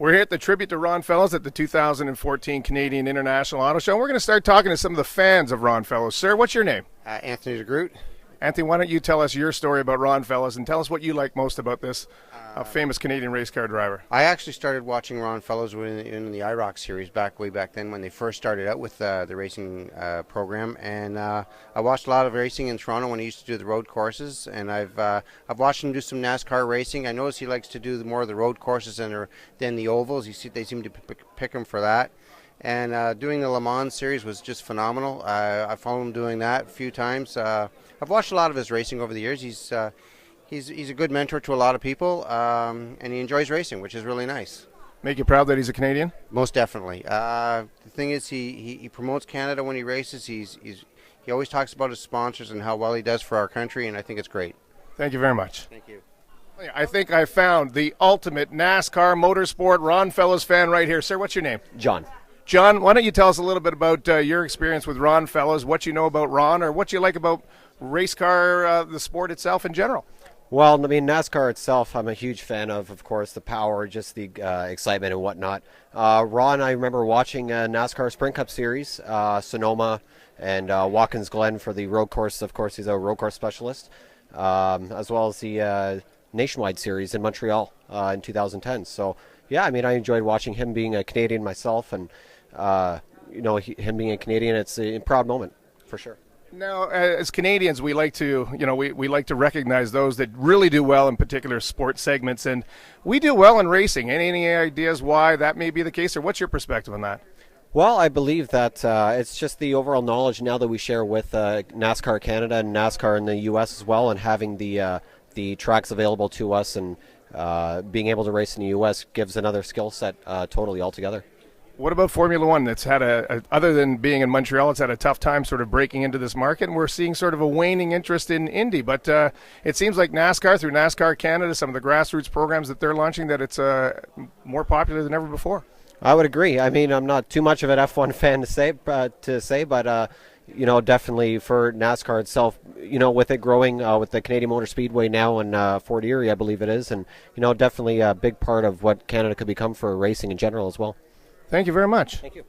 We're here at the Tribute to Ron Fellows at the 2014 Canadian International Auto Show. And we're going to start talking to some of the fans of Ron Fellows. Sir, what's your name? Anthony DeGroot. Anthony, why don't you tell us your story about Ron Fellows and tell us what you like most about this famous Canadian race car driver. I actually started watching Ron Fellows in the IROC series way back then when they first started out with the racing program, and I watched a lot of racing in Toronto when he used to do the road courses, and I've watched him do some NASCAR racing. I notice he likes to do more of the road courses than the ovals. They seem to pick him for that. And doing the Le Mans series was just phenomenal. I followed him doing that a few times. I've watched a lot of his racing over the years. He's a good mentor to a lot of people, and he enjoys racing, which is really nice. Make you proud that he's a Canadian? Most definitely. The thing is, he promotes Canada when he races. He always talks about his sponsors and how well he does for our country, and I think it's great. Thank you very much. Thank you. I think I found the ultimate NASCAR motorsport Ron Fellows fan right here. Sir, what's your name? John. John, why don't you tell us a little bit about your experience with Ron Fellows, what you know about Ron, or what you like about race car, the sport itself in general? Well, I mean, NASCAR itself, I'm a huge fan of course, the power, just the excitement and whatnot. Ron, I remember watching NASCAR Sprint Cup Series, Sonoma and Watkins Glen for the road course. Of course, he's a road course specialist, as well as the Nationwide Series in Montreal in 2010. So, yeah, I mean, I enjoyed watching him being a Canadian myself, and him being a Canadian, it's a proud moment for sure. Now, as Canadians, we like to, we like to recognize those that really do well in particular sports segments, and we do well in racing. Any ideas why that may be the case, or what's your perspective on that? Well, I believe that it's just the overall knowledge now that we share with NASCAR Canada and NASCAR in the U.S. as well, and having the tracks available to us and being able to race in the U.S. gives another skill set totally altogether. What about Formula One that's had other than being in Montreal, it's had a tough time sort of breaking into this market, and we're seeing sort of a waning interest in Indy, but it seems like NASCAR, through NASCAR Canada, some of the grassroots programs that they're launching, that it's more popular than ever before. I would agree. I mean, I'm not too much of an F1 fan to say, but definitely for NASCAR itself, with it growing with the Canadian Motor Speedway now in Fort Erie, I believe it is, and, definitely a big part of what Canada could become for racing in general as well. Thank you very much. Thank you.